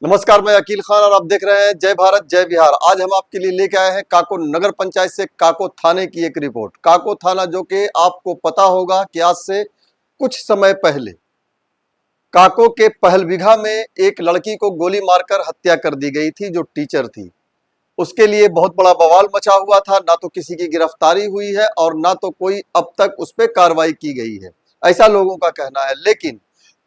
नमस्कार, मैं अकील खान और आप देख रहे हैं जय भारत जय बिहार। आज हम आपके लिए लेके आए हैं काको नगर पंचायत से काको थाने की एक रिपोर्ट। काको थाना जो कि आपको पता होगा कि आज से कुछ समय पहले काको के पहलबिघा में एक लड़की को गोली मारकर हत्या कर दी गई थी जो टीचर थी। उसके लिए बहुत बड़ा बवाल मचा हुआ था। ना तो किसी की गिरफ्तारी हुई है और ना तो कोई अब तक उस पर कार्रवाई की गई है, ऐसा लोगों का कहना है। लेकिन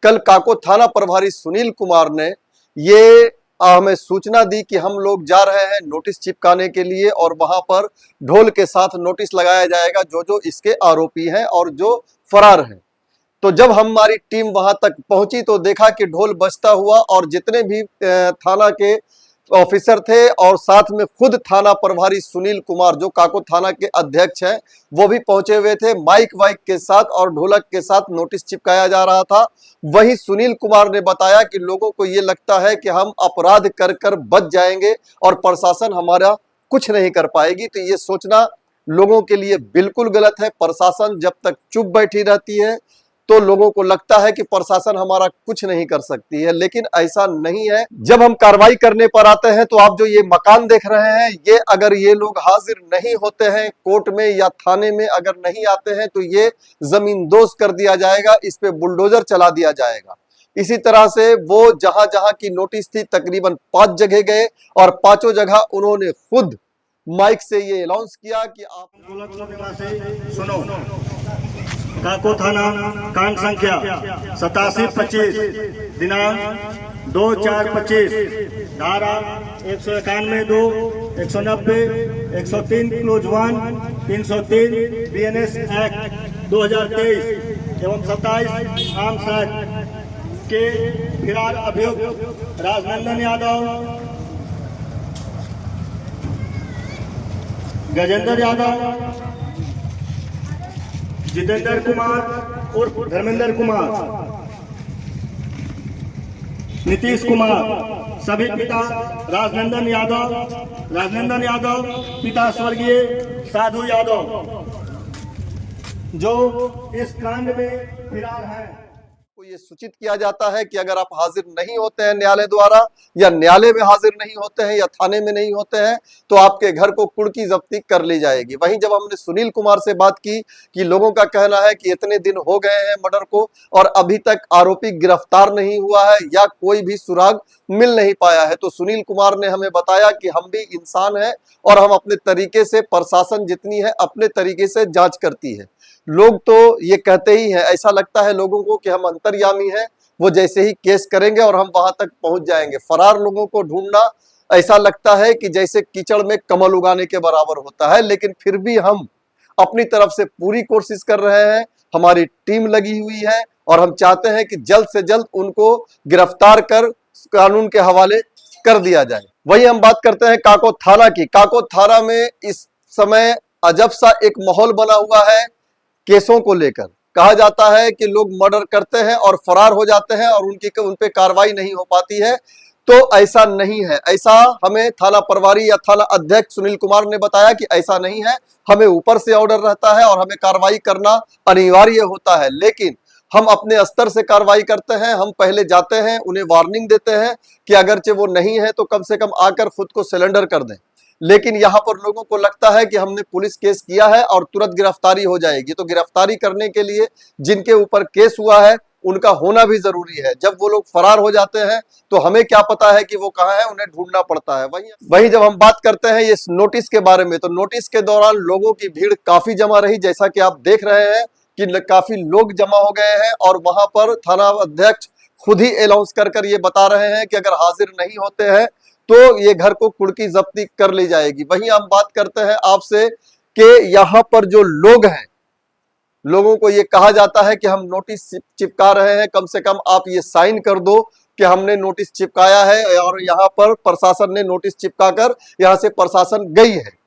कल काको थाना प्रभारी सुनील कुमार ने ये हमें सूचना दी कि हम लोग जा रहे हैं नोटिस चिपकाने के लिए और वहां पर ढोल के साथ नोटिस लगाया जाएगा जो जो इसके आरोपी हैं और जो फरार हैं। तो जब हमारी टीम वहां तक पहुंची तो देखा कि ढोल बजता हुआ और जितने भी थाना के ऑफिसर थे और साथ में खुद थाना प्रभारी सुनील कुमार जो काको थाना के अध्यक्ष हैं वो भी पहुंचे हुए थे माइक वाइक के साथ और ढोलक के साथ नोटिस चिपकाया जा रहा था। वहीं सुनील कुमार ने बताया कि लोगों को ये लगता है कि हम अपराध कर कर बच जाएंगे और प्रशासन हमारा कुछ नहीं कर पाएगी। तो ये सोचना लोगों के लिए बिल्कुल गलत है। प्रशासन जब तक चुप बैठी रहती है तो लोगों को लगता है कि प्रशासन हमारा कुछ नहीं कर सकती है, लेकिन ऐसा नहीं है। जब हम कार्रवाई करने पर आते हैं तो आप जो ये मकान देख रहे हैं, ये अगर ये लोग हाजिर नहीं होते हैं कोर्ट में या थाने में अगर नहीं आते हैं तो ये जमींदोज कर दिया जाएगा, इस पे बुलडोजर चला दिया जाएगा। इसी तरह से वो जहां जहां की नोटिस थी तकरीबन 5 जगह गए और पांचों जगह उन्होंने खुद माइक से ये अनाउंस किया कि आप सुनो। काको थाना कांड संख्या 8725 दिनांक 2/4/25 धारा 191(2), 190, 103 क्लोज 1, 303 BNS एक्ट 2023 एवं 27 आर्म्स एक्ट के फिरार अभियुक्त राजनंदन यादव, गजेंद्र यादव, जितेंद्र कुमार उर्फ धर्मेंद्र कुमार, नीतीश कुमार सभी पिता राजनंदन यादव पिता स्वर्गीय साधु यादव जो इस कांड में फिरार हैं। को ये सूचित किया जाता है कि अगर आप हाजिर नहीं होते हैं न्यायालय द्वारा या न्यायालय में हाजिर नहीं होते हैं या थाने में नहीं होते हैं तो आपके घर को कुर्की जब्ती कर ली जाएगी। वहीं जब हमने सुनील कुमार से बात की कि लोगों का कहना है कि इतने दिन हो गए हैं मर्डर को और अभी तक आरोपी गिरफ्तार नहीं हुआ है या कोई भी सुराग मिल नहीं पाया है, तो सुनील कुमार ने हमें बताया कि हम भी इंसान हैं और हम अपने तरीके से, प्रशासन जितनी है अपने तरीके से जांच करती है। लोग तो ये कहते ही हैं, ऐसा लगता है लोगों को कि हम अंतर्यामी हैं, वो जैसे ही केस करेंगे और हम वहां तक पहुंच जाएंगे। फरार लोगों को ढूंढना ऐसा लगता है कि जैसे कीचड़ में कमल उगाने के बराबर होता है, लेकिन फिर भी हम अपनी तरफ से पूरी कोशिश कर रहे हैं। हमारी टीम लगी हुई है और हम चाहते हैं कि जल्द से जल्द उनको गिरफ्तार कर कानून के हवाले कर दिया जाए। वही हम बात करते हैं काको थाना की। काको थाना में इस समय अजब सा एक माहौल बना हुआ है केसों को लेकर। कहा जाता है कि लोग मर्डर करते हैं और फरार हो जाते हैं और उन पे कार्रवाई नहीं हो पाती है, तो ऐसा नहीं है। ऐसा हमें थाना प्रभारी या थाना अध्यक्ष सुनील कुमार ने बताया कि ऐसा नहीं है, हमें ऊपर से ऑर्डर रहता है और हमें कार्रवाई करना अनिवार्य होता है। लेकिन हम अपने स्तर से कार्रवाई करते हैं। हम पहले जाते हैं, उन्हें वार्निंग देते हैं कि अगरचे वो नहीं है तो कम से कम आकर खुद को सरेंडर कर दें। लेकिन यहाँ पर लोगों को लगता है कि हमने पुलिस केस किया है और तुरंत गिरफ्तारी हो जाएगी। तो गिरफ्तारी करने के लिए जिनके ऊपर केस हुआ है उनका होना भी जरूरी है। जब वो लोग फरार हो जाते हैं तो हमें क्या पता है कि वो कहाँ है, उन्हें ढूंढना पड़ता है। वहीं जब हम बात करते हैं इस नोटिस के बारे में, तो नोटिस के दौरान लोगों की भीड़ काफी जमा रही, जैसा कि आप देख रहे हैं कि काफी लोग जमा हो गए हैं और वहां पर थाना अध्यक्ष खुद ही अनाउंस कर ये बता रहे हैं कि अगर हाजिर नहीं होते हैं तो ये घर को कुर्की जब्ती कर ली जाएगी। वहीं हम बात करते हैं आपसे कि यहाँ पर जो लोग हैं, लोगों को ये कहा जाता है कि हम नोटिस चिपका रहे हैं, कम से कम आप ये साइन कर दो कि हमने नोटिस चिपकाया है और यहाँ पर प्रशासन ने नोटिस चिपकाकर यहाँ से प्रशासन गई है।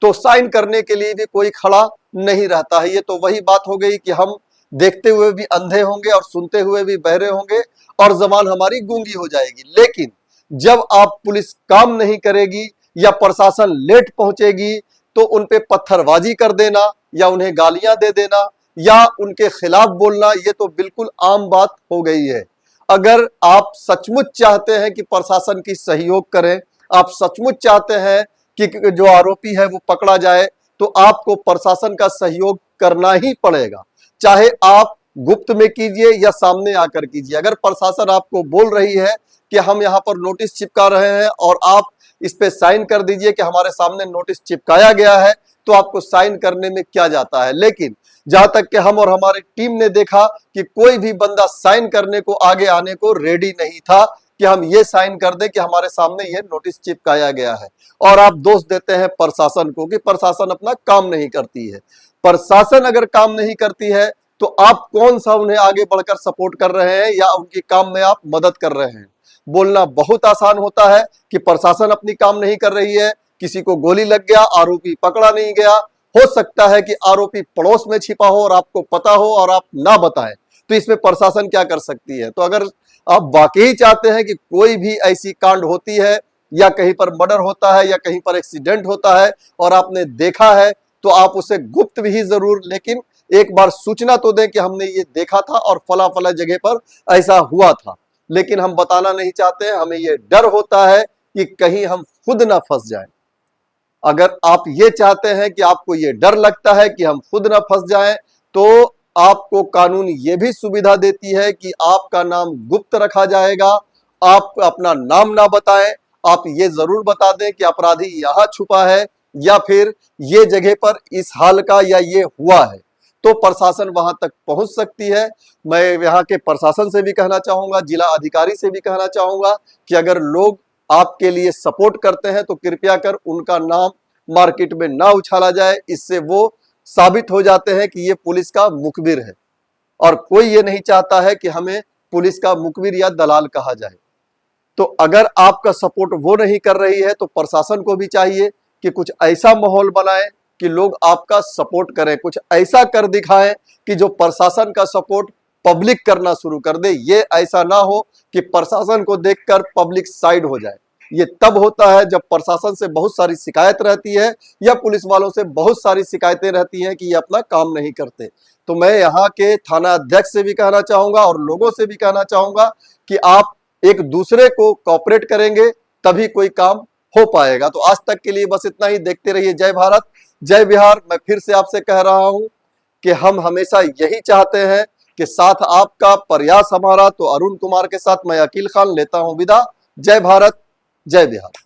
तो साइन करने के लिए भी कोई खड़ा नहीं रहता है। ये तो वही बात हो गई कि हम देखते हुए भी अंधे होंगे और सुनते हुए भी बहरे होंगे और जबान हमारी गूंगी हो जाएगी। लेकिन जब आप पुलिस काम नहीं करेगी या प्रशासन लेट पहुंचेगी तो उन पे पत्थरबाजी कर देना या उन्हें गालियां दे देना या उनके खिलाफ बोलना, ये तो बिल्कुल आम बात हो गई है। अगर आप सचमुच चाहते हैं कि प्रशासन की सहयोग करें, आप सचमुच चाहते हैं कि जो आरोपी है वो पकड़ा जाए, तो आपको प्रशासन का सहयोग करना ही पड़ेगा, चाहे आप गुप्त में कीजिए या सामने आकर कीजिए। अगर प्रशासन आपको बोल रही है कि हम यहाँ पर नोटिस चिपका रहे हैं और आप इस पे साइन कर दीजिए कि हमारे सामने नोटिस चिपकाया गया है, तो आपको साइन करने में क्या जाता है। लेकिन जहां तक कि हम और हमारी टीम ने देखा कि कोई भी बंदा साइन करने को आगे आने को रेडी नहीं था कि हम ये साइन कर दें कि हमारे सामने ये नोटिस चिपकाया गया है। और आप दोष देते हैं प्रशासन को कि प्रशासन अपना काम नहीं करती है। प्रशासन अगर काम नहीं करती है तो आप कौन सा उन्हें आगे बढ़कर सपोर्ट कर रहे हैं या उनके काम में आप मदद कर रहे हैं। बोलना बहुत आसान होता है कि प्रशासन अपनी काम नहीं कर रही है, किसी को गोली लग गया, आरोपी पकड़ा नहीं गया, हो सकता है कि आरोपी पड़ोस में छिपा हो और आपको पता हो और आप ना बताएं, तो इसमें प्रशासन क्या कर सकती है। तो अगर आप वाकई चाहते हैं कि कोई भी ऐसी कांड होती है या कहीं पर मर्डर होता है या कहीं पर एक्सीडेंट होता है और आपने देखा है, तो आप उसे गुप्त भी जरूर, लेकिन एक बार सूचना तो दें कि हमने ये देखा था और फला फला जगह पर ऐसा हुआ था। लेकिन हम बताना नहीं चाहते हैं, हमें ये डर होता है कि कहीं हम खुद ना फंस जाएं। अगर आप ये चाहते हैं कि आपको ये डर लगता है कि हम खुद ना फंस जाएं, तो आपको कानून ये भी सुविधा देती है कि आपका नाम गुप्त रखा जाएगा। आप अपना नाम ना बताएं, आप ये जरूर बता दें कि अपराधी यहां छुपा है या फिर ये जगह पर इस हाल का या ये हुआ है, तो प्रशासन वहां तक पहुंच सकती है। मैं यहाँ के प्रशासन से भी कहना चाहूंगा, जिला अधिकारी से भी कहना चाहूंगा कि अगर लोग आपके लिए सपोर्ट करते हैं तो कृपया कर उनका नाम मार्केट में ना उछाला जाए। इससे वो साबित हो जाते हैं कि ये पुलिस का मुखबिर है, और कोई ये नहीं चाहता है कि हमें पुलिस का मुखबिर या दलाल कहा जाए। तो अगर आपका सपोर्ट वो नहीं कर रही है तो प्रशासन को भी चाहिए कि कुछ ऐसा माहौल बनाए कि लोग आपका सपोर्ट करें, कुछ ऐसा कर दिखाएं कि जो प्रशासन का सपोर्ट पब्लिक करना शुरू कर दे। ये ऐसा ना हो कि प्रशासन को देखकर पब्लिक साइड हो जाए। ये तब होता है जब प्रशासन से बहुत सारी शिकायत रहती है या पुलिस वालों से बहुत सारी शिकायतें रहती हैं कि ये अपना काम नहीं करते। तो मैं यहाँ के थाना अध्यक्ष से भी कहना चाहूंगा और लोगों से भी कहना चाहूंगा कि आप एक दूसरे को कोऑपरेट करेंगे तभी कोई काम हो पाएगा। तो आज तक के लिए बस इतना ही। देखते रहिए जय भारत जय बिहार। मैं फिर से आपसे कह रहा हूं कि हम हमेशा यही चाहते हैं कि साथ आपका, प्रयास हमारा। तो अरुण कुमार के साथ मैं अकील खान लेता हूं विदा। जय भारत जय बिहार।